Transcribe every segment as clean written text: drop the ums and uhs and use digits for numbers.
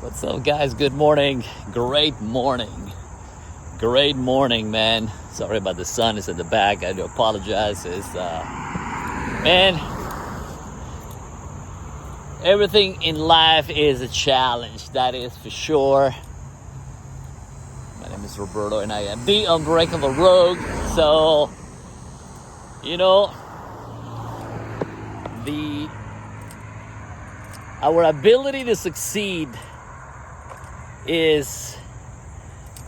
What's up, guys? Good morning. Great morning. Great morning, man. Sorry about the sun. It's in the back. I do apologize. Man, everything in life is a challenge. That is for sure. My name is Roberto, and I am the Unbreakable Rogue. So, our ability to succeed is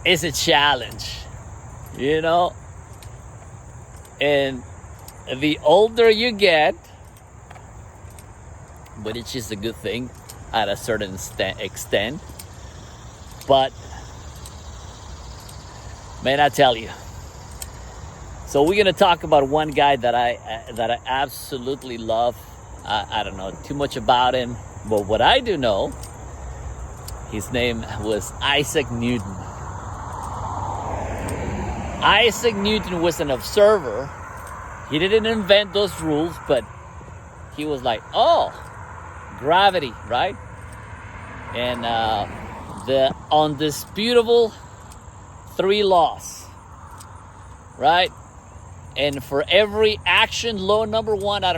a challenge, and the older you get, but it's just a good thing at a certain extent. But man, I tell you, so we're gonna talk about one guy that I absolutely love. I don't know too much about him, but what I do know, his name was Isaac Newton. Isaac Newton was an observer. He didn't invent those rules, but he was like, oh, gravity, right? And the undisputable 3 laws, right? And for every action, law number 1, I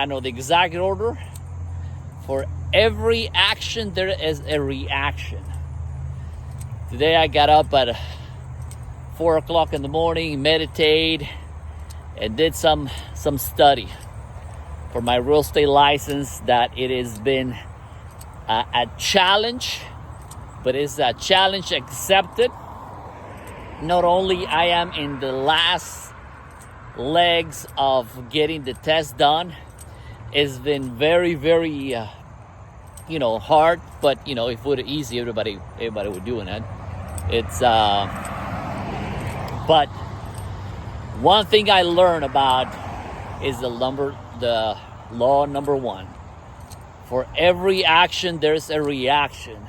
know the exact order. For every action, there is a reaction. Today I got up at 4 o'clock in the morning, meditate, and did some study for my real estate license. That it has been a challenge, but it's a challenge accepted. Not only I am in the last legs of getting the test done, it's been very, very hard, but if it were easy, everybody would doing it. It's but one thing I learned about is the law number 1. For every action, there's a reaction.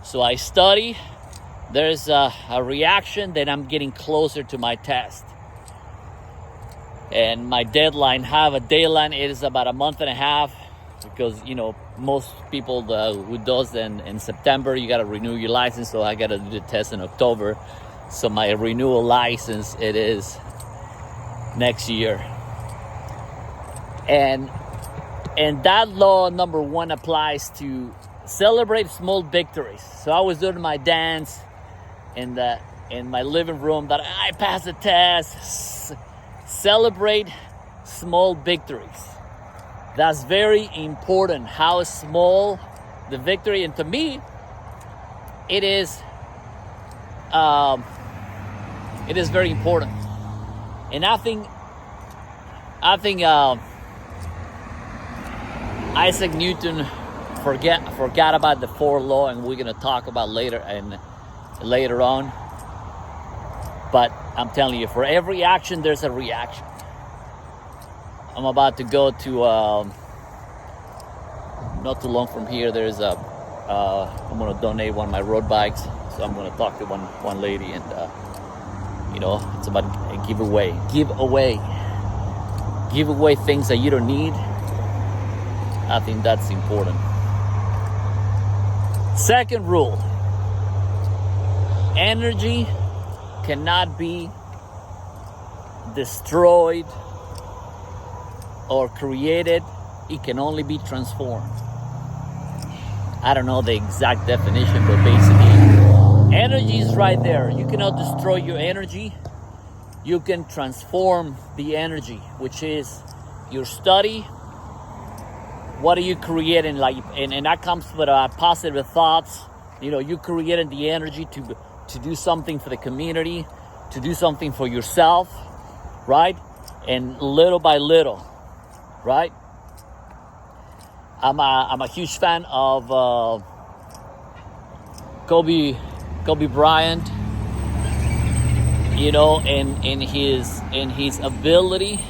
So I study, there's a reaction, then I'm getting closer to my test. And my deadline, have a deadline, it is about a month and a half, because most people who does in September, you got to renew your license. So I got to do the test in October. So my renewal license, it is next year. And that law number 1 applies to celebrate small victories. So I was doing my dance in my living room that I passed the test. Celebrate small victories. That's very important, how small the victory. And to me, it is very important. And I think Isaac Newton forgot about the 4 law, and we're gonna talk about later on. But I'm telling you, for every action, there's a reaction. I'm about to go to, not too long from here, there's I'm going to donate one of my road bikes. So I'm going to talk to one lady, and, it's about a giveaway. Give away things that you don't need. I think that's important. Second rule: energy cannot be destroyed or created. It can only be transformed. I don't know the exact definition, but basically, energy is right there. You cannot destroy your energy. You can transform the energy, which is your study. What are you creating? And that comes with positive thoughts. You creating the energy to do something for the community, to do something for yourself, right? And little by little, right? I'm a huge fan of Kobe Bryant, in his ability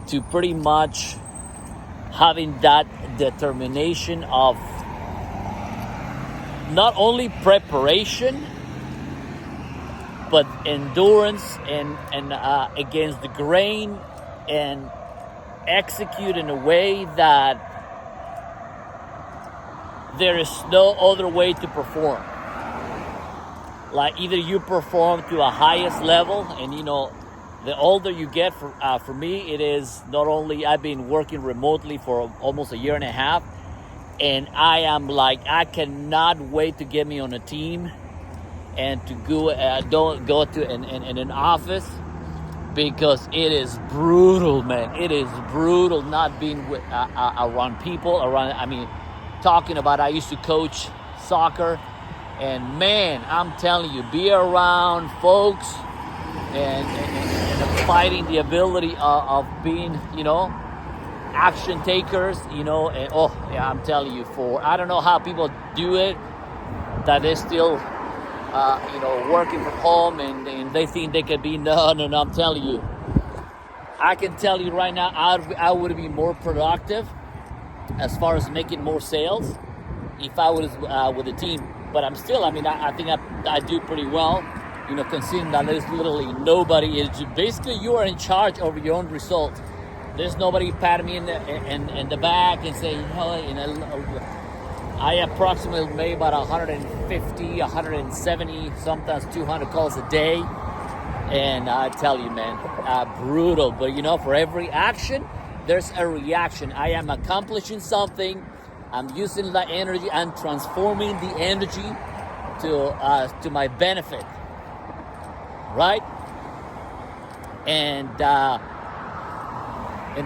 to pretty much having that determination of not only preparation, but endurance and against the grain, and execute in a way that there is no other way to perform. Like either you perform to a highest level, and the older you get, for me, it is not only I've been working remotely for almost a year and a half, and I am like, I cannot wait to get me on a team and to don't go to in an office, because it is brutal, man. It is brutal not being with around people. Talking about, I used to coach soccer, and man, I'm telling you, be around folks and fighting the ability of being, action takers, and I'm telling you, I don't know how people do it, that they still, working from home and they think they could be, no, I'm telling you, I can tell you right now, I would be more productive as far as making more sales if I was with a team. But I'm still, I think I do pretty well, considering that there's literally nobody. It's basically, you are in charge over your own results. There's nobody patting me in the back and saying, I approximately make about 150, 170, sometimes 200 calls a day. And I tell you, man, brutal. But for every action, there's a reaction. I am accomplishing something. I'm using that energy. I'm transforming the energy to my benefit, right? And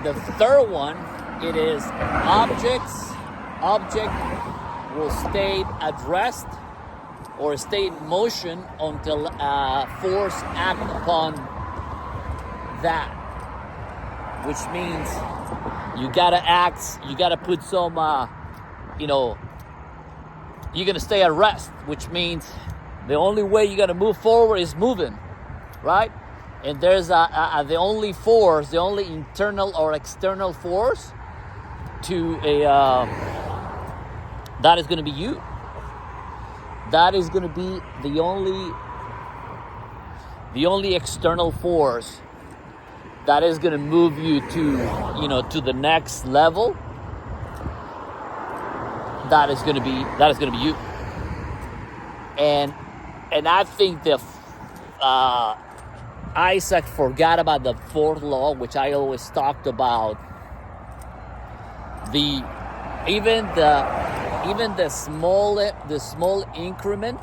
the third one, it is object will stay at rest or stay in motion until force act upon that, which means you gotta act, you gotta put some you're gonna stay at rest, which means the only way you're gonna move forward is moving, right? And there's the only force, the only internal or external force to that is gonna be you. That is gonna be the only external force that is gonna move you to the next level. That is gonna be you. And I think that Isaac forgot about the fourth law, which I always talked about. Even the small increment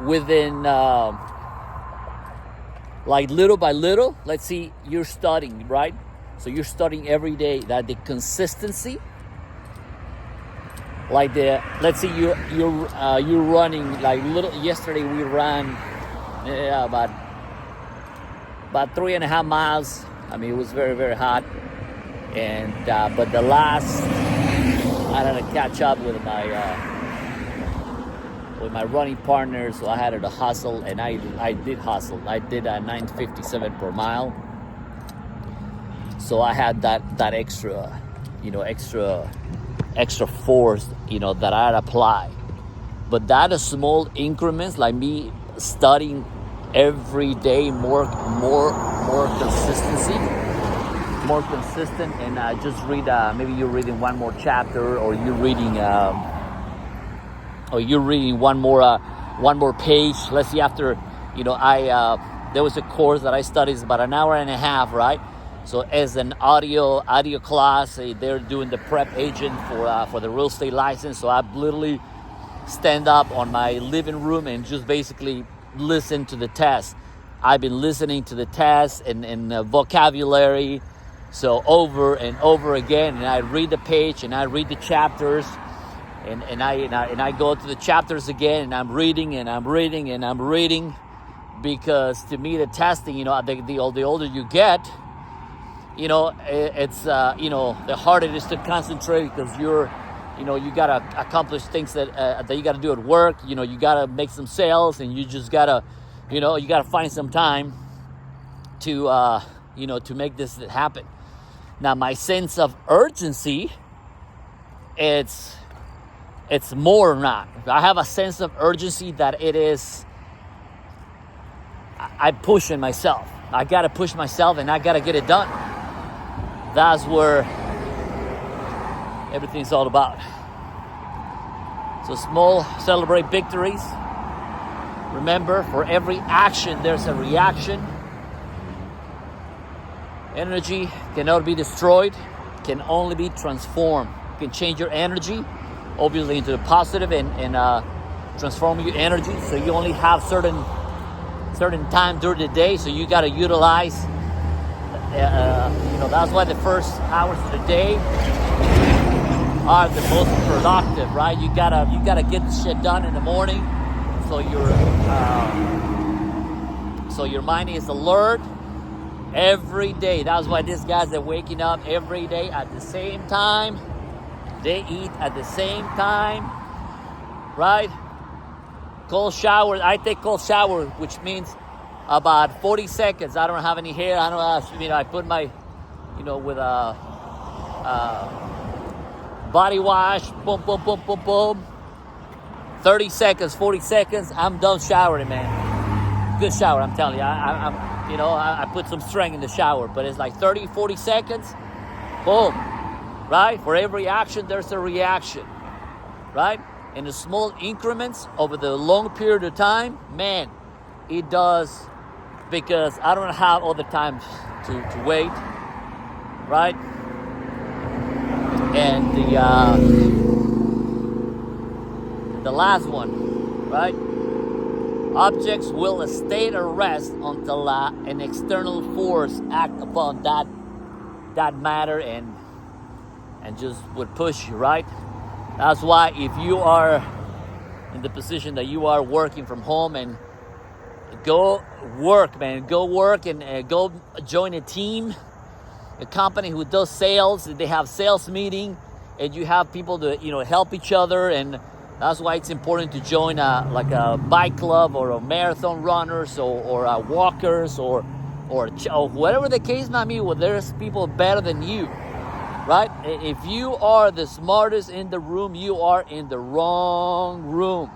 within like little by little. Let's see, you're studying, right? So you're studying every day. That the consistency. Like let's say you're running like little. Yesterday we ran about 3.5 miles. It was very, very hot, and but the last, I had to catch up with my running partner, so I had to hustle, and I did hustle. I did a 9:57 per mile, so I had that extra force, that I'd apply. But that is small increments, like me studying every day, more consistency, more consistent, and just read. Maybe you're reading one more chapter, or you're reading, one more page. Let's see, after, there was a course that I studied, it's about an hour and a half, right? So as an audio class, they're doing the prep agent for the real estate license. So I literally stand up on my living room and just basically listen to the test. I've been listening to the test and vocabulary, so over and over again. And I read the page and I read the chapters, and I go to the chapters again, and I'm reading and I'm reading and I'm reading, because to me the testing, the older you get, it's the harder it is to concentrate, because you gotta accomplish things that you gotta do at work. You gotta make some sales, and you just gotta, you gotta find some time to to make this happen. Now, my sense of urgency, it's more not. I have a sense of urgency that it is. I'm pushing myself. I gotta push myself, and I gotta get it done. That's where everything's all about. So small, celebrate victories. Remember, for every action, there's a reaction. Energy cannot be destroyed, can only be transformed. You can change your energy, obviously, into the positive and transform your energy. So you only have certain time during the day, so you got to utilize. That's why the first hours of the day are the most productive, right? You gotta get the shit done in the morning, so your mind is alert every day. That's why these guys are waking up every day at the same time. They eat at the same time, right? Cold shower. I take cold shower, which means about 40 seconds. I don't have any hair. I don't have, I put my, with a body wash, boom, boom, boom, boom, boom. 30 seconds, 40 seconds, I'm done showering, man. Good shower, I'm telling you. I put some strength in the shower, but it's like 30, 40 seconds, boom, right? For every action, there's a reaction, right? In the small increments over the long period of time, man, it does, because I don't have all the time to wait, right? And the last one, right? Objects will stay at rest until an external force act upon that matter and just would push you, right? That's why if you are in the position that you are working from home, and go work, man, go work and go join a team, a company who does sales. They have sales meeting, and you have people to help each other, and that's why it's important to join a bike club or a marathon runners or walkers or whatever the case might be. Well, there's people better than you, right? If you are the smartest in the room, you are in the wrong room,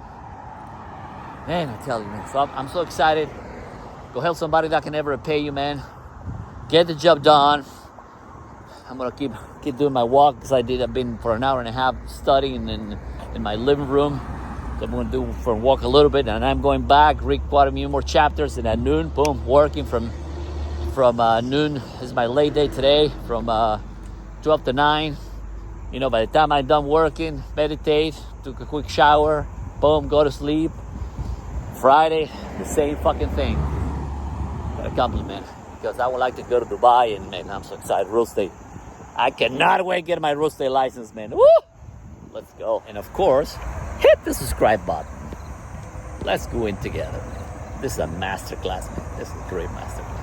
man. I tell you, man. So I'm so excited. Go help somebody that can never repay you, man. Get the job done. I'm gonna keep doing my walk, because I've been for an hour and a half studying in my living room. So I'm gonna do for a walk a little bit, and I'm going back, read quite a few more chapters, and at noon, boom, working from noon. This is my late day today, from 12 to 9. By the time I'm done working, meditate, took a quick shower, boom, go to sleep. Friday, the same fucking thing. Accomplished, man, because I would like to go to Dubai, and man, I'm so excited. Real estate. I cannot wait to get my real estate license, man. Woo! Let's go. And of course, hit the subscribe button. Let's go in together. This is a masterclass, man. This is a great masterclass.